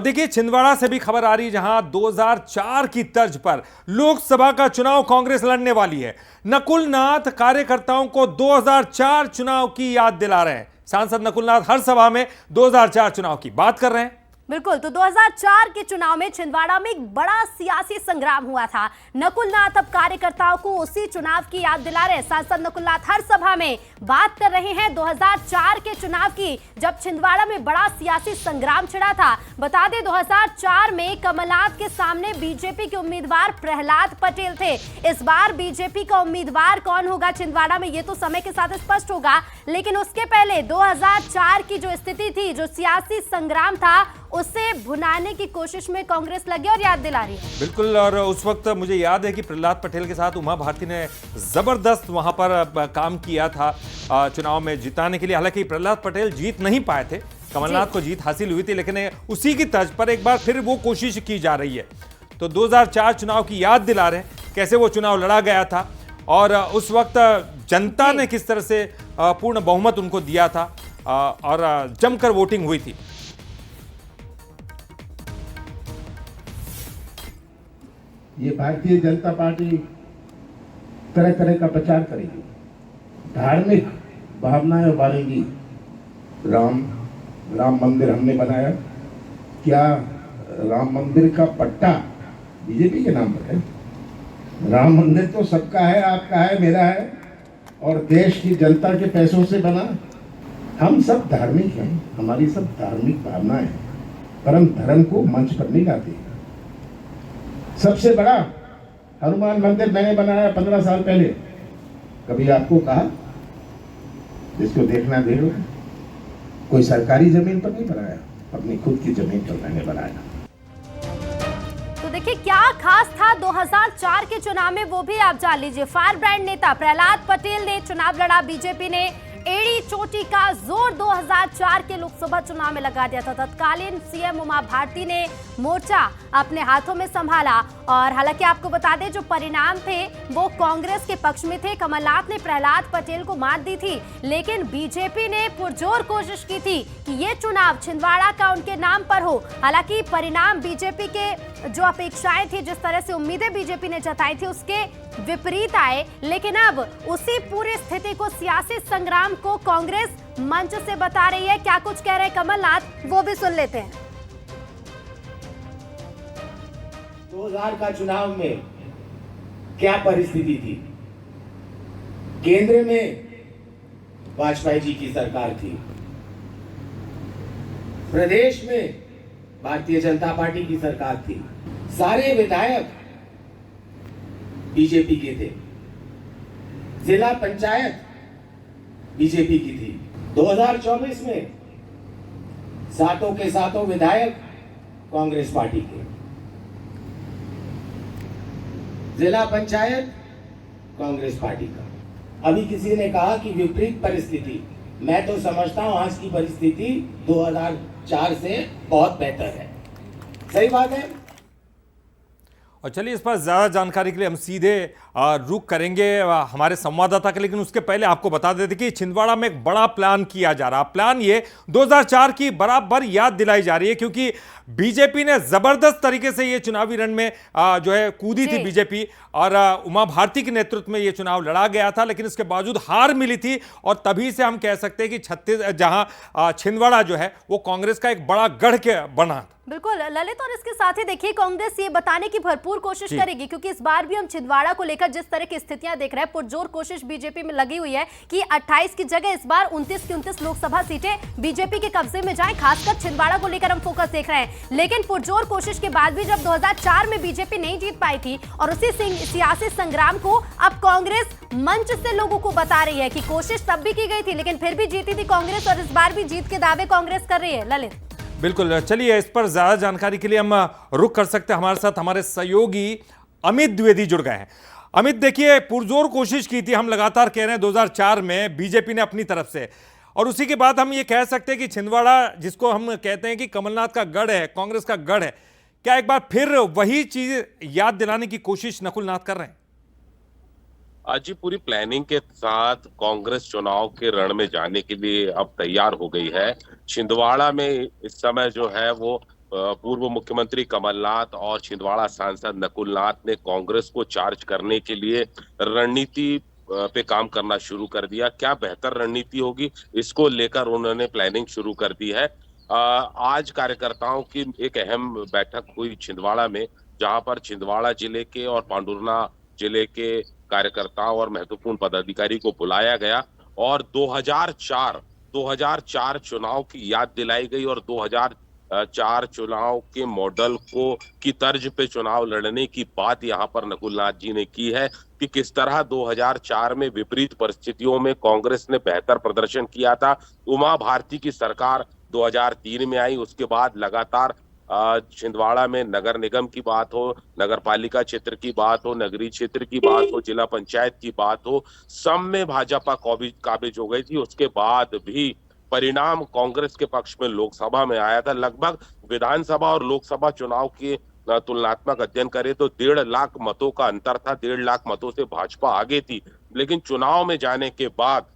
देखिए, छिंदवाड़ा से भी खबर आ रही है, जहां 2004 की तर्ज पर लोकसभा का चुनाव कांग्रेस लड़ने वाली है। नकुल नाथ कार्यकर्ताओं को 2004 चुनाव की याद दिला रहे हैं। सांसद नकुल नाथ हर सभा में 2004 चुनाव की बात कर रहे हैं। बिल्कुल, तो 2004 के चुनाव में छिंदवाड़ा में एक बड़ा सियासी संग्राम हुआ था। नकुल नाथ अब कार्यकर्ताओं को उसी चुनाव की याद दिला रहे हैं। सांसद नकुल नाथ हर सभा में बात कर रहे हैं 2004 के चुनाव की, जब छिंदवाड़ा में बड़ा सियासी संग्राम छिड़ा था। बता दें, 2004 में कमलनाथ के सामने बीजेपी के उम्मीदवार प्रहलाद पटेल थे। इस बार बीजेपी का उम्मीदवार कौन होगा छिंदवाड़ा में, ये तो समय के साथ स्पष्ट होगा। लेकिन उसके पहले 2004 की जो स्थिति थी, जो सियासी संग्राम था, उसे भुनाने की कोशिश में कांग्रेस लगी और याद दिला रही है। बिल्कुल, और उस वक्त मुझे याद है कि प्रहलाद पटेल के साथ उमा भारती ने जबरदस्त वहां पर काम किया था चुनाव में जिताने के लिए। हालांकि प्रहलाद पटेल जीत नहीं पाए थे, कमलनाथ को जीत हासिल हुई थी, लेकिन उसी की तर्ज पर एक बार फिर वो कोशिश की जा रही है। तो 2004 चुनाव की याद दिला रहे हैं, कैसे वो चुनाव लड़ा गया था और उस वक्त जनता ने किस तरह से पूर्ण बहुमत उनको दिया था और जमकर वोटिंग हुई थी। ये भारतीय जनता पार्टी तरह तरह का प्रचार करेगी, धार्मिक भावनाएं उभारेगी। राम मंदिर हमने बनाया, क्या राम मंदिर का पट्टा बीजेपी के नाम पर है? राम मंदिर तो सबका है, आपका है, मेरा है, और देश की जनता के पैसों से बना। हम सब धार्मिक हैं, हमारी सब धार्मिक भावनाएं हैं, पर हम धर्म को मंच पर नहीं लाते। सबसे बड़ा हनुमान मंदिर मैंने बनाया 15 साल पहले। कभी आपको कहा? जिसको देखना देख लो। कोई सरकारी जमीन पर नहीं बनाया, अपनी खुद की जमीन पर मैंने बनाया। तो देखिए, क्या खास था 2004 के चुनाव में, वो भी आप जान लीजिए। फायर ब्रांड नेता प्रहलाद पटेल ने चुनाव लड़ा, बीजेपी ने एड़ी चोटी का जोर 2004 के लोकसभा चुनाव में लगा दिया था। तत्कालीन सीएम उमा भारती ने मोर्चा अपने हाथों में संभाला और हालांकि आपको बता दें, जो परिणाम थे वो कांग्रेस के पक्ष में थे। कमलनाथ ने प्रहलाद पटेल को मात दी थी, लेकिन बीजेपी ने पुरजोर कोशिश की थी कि ये चुनाव छिंदवाड़ा का उनके नाम पर हो। हालांकि परिणाम बीजेपी के जो अपेक्षाएं थी, जिस तरह से उम्मीदें बीजेपी ने जताई थी, उसके विपरीत आए। लेकिन अब उसी पूरी स्थिति को, सियासी संग्राम को कांग्रेस मंच से बता रही है। क्या कुछ कह रहे हैं कमलनाथ, वो भी सुन लेते हैं। 2000 का चुनाव में क्या परिस्थिति थी? केंद्र में वाजपेयी जी की सरकार थी, प्रदेश में भारतीय जनता पार्टी की सरकार थी, सारे विधायक बीजेपी के थे, जिला पंचायत बीजेपी की थी। 2024 में सातों के सातों विधायक कांग्रेस पार्टी के, जिला पंचायत कांग्रेस पार्टी का। अभी किसी ने कहा कि विपरीत परिस्थिति, मैं तो समझता हूं आज की परिस्थिति 2004 से बहुत बेहतर है। सही बात है। और चलिए, इस पर ज़्यादा जानकारी के लिए हम सीधे रुख करेंगे हमारे संवाददाता के, लेकिन उसके पहले आपको बता देते कि छिंदवाड़ा में एक बड़ा प्लान किया जा रहा। प्लान ये 2004 की बराबर याद दिलाई जा रही है, क्योंकि बीजेपी ने जबरदस्त तरीके से ये चुनावी रण में जो है कूदी थी बीजेपी, और उमा भारती के नेतृत्व में ये चुनाव लड़ा गया था, लेकिन इसके बावजूद हार मिली थी। और तभी से हम कह सकते हैं कि जहां छिंदवाड़ा जो है वो कांग्रेस का एक बड़ा गढ़ के बना। बिल्कुल ललित, और इसके साथ ही देखिए, कांग्रेस ये बताने की भरपूर कोशिश करेगी, क्योंकि इस बार भी हम छिंदवाड़ा को लेकर जिस तरह की स्थितियां देख रहे हैं, पुरजोर कोशिश बीजेपी में लगी हुई है कि 28 की जगह इस बार 29 की 29 लोकसभा सीटें बीजेपी के कब्जे में जाएं। खासकर छिंदवाड़ा को लेकर हम फोकस देख रहे हैं। लेकिन पुरजोर कोशिश के बाद भी जब 2004 में बीजेपी नहीं जीत पाई थी, और उसी सियासी संग्राम को अब कांग्रेस मंच से लोगों को बता रही है कि कोशिश तब भी की गई थी, लेकिन फिर भी जीती थी कांग्रेस, और इस बार भी जीत के दावे कांग्रेस कर रही है। ललित, बिल्कुल, चलिए इस पर ज्यादा जानकारी के लिए हम रुख कर सकते हैं। हमारे साथ हमारे सहयोगी अमित द्विवेदी जुड़ गए हैं। अमित, देखिए, पुरजोर कोशिश की थी, हम लगातार कह रहे हैं 2004 में बीजेपी ने अपनी तरफ से, और उसी के बाद हम ये कह सकते हैं कि छिंदवाड़ा, जिसको हम कहते हैं कि कमलनाथ का गढ़ है, कांग्रेस का गढ़ है, क्या एक बार फिर वही चीज याद दिलाने की कोशिश नकुल नाथ कर रहे हैं? आज जी पूरी प्लानिंग के साथ कांग्रेस चुनाव के रण में जाने के लिए अब तैयार हो गई है। छिंदवाड़ा में इस समय जो है वो पूर्व मुख्यमंत्री कमलनाथ और छिंदवाड़ा सांसद नकुलनाथ ने कांग्रेस को चार्ज करने के लिए रणनीति पे काम करना शुरू कर दिया। क्या बेहतर रणनीति होगी, इसको लेकर उन्होंने प्लानिंग शुरू कर दी है। आज कार्यकर्ताओं की एक अहम बैठक हुई छिंदवाड़ा में, जहां पर छिंदवाड़ा जिले के और पांडुरना जिले के कार्यकर्ताओं और महत्वपूर्ण पदाधिकारी को बुलाया गया और 2004 चुनाव की याद दिलाई गई और 2004 चुनाव के मॉडल को की तर्ज पे चुनाव लड़ने की बात यहां पर नकुलनाथ जी ने की है कि किस तरह 2004 में विपरीत परिस्थितियों में कांग्रेस ने बेहतर प्रदर्शन किया था। उमा भारती की सरकार 2003 में आई, उसके बाद लगातार छिंदवाड़ा में नगर निगम की बात हो, नगर पालिका क्षेत्र की बात हो, नगरीय क्षेत्र की बात हो, जिला पंचायत की बात हो, सब में भाजपा काबिज हो गई थी। उसके बाद भी परिणाम कांग्रेस के पक्ष में लोकसभा में आया था। लगभग विधानसभा और लोकसभा चुनाव के तुलनात्मक अध्ययन करें तो 1.5 लाख मतों का अंतर था। 1.5 लाख मतों से भाजपा आगे थी, लेकिन चुनाव में जाने के बाद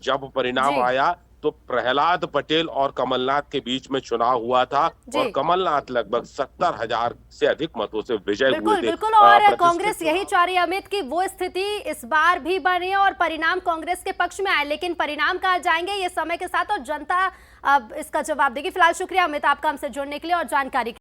जब परिणाम आया तो प्रहलाद पटेल और कमलनाथ के बीच में चुनाव हुआ था और कमलनाथ लगभग 70,000 से अधिक मतों से विजय हुए थे। बिल्कुल, और कांग्रेस यही चाह रही है अमित की वो स्थिति इस बार भी बने और परिणाम कांग्रेस के पक्ष में आए, लेकिन परिणाम कहाँ जाएंगे ये समय के साथ और जनता अब इसका जवाब देगी। फिलहाल शुक्रिया अमित आपका हमसे जुड़ने के लिए और जानकारी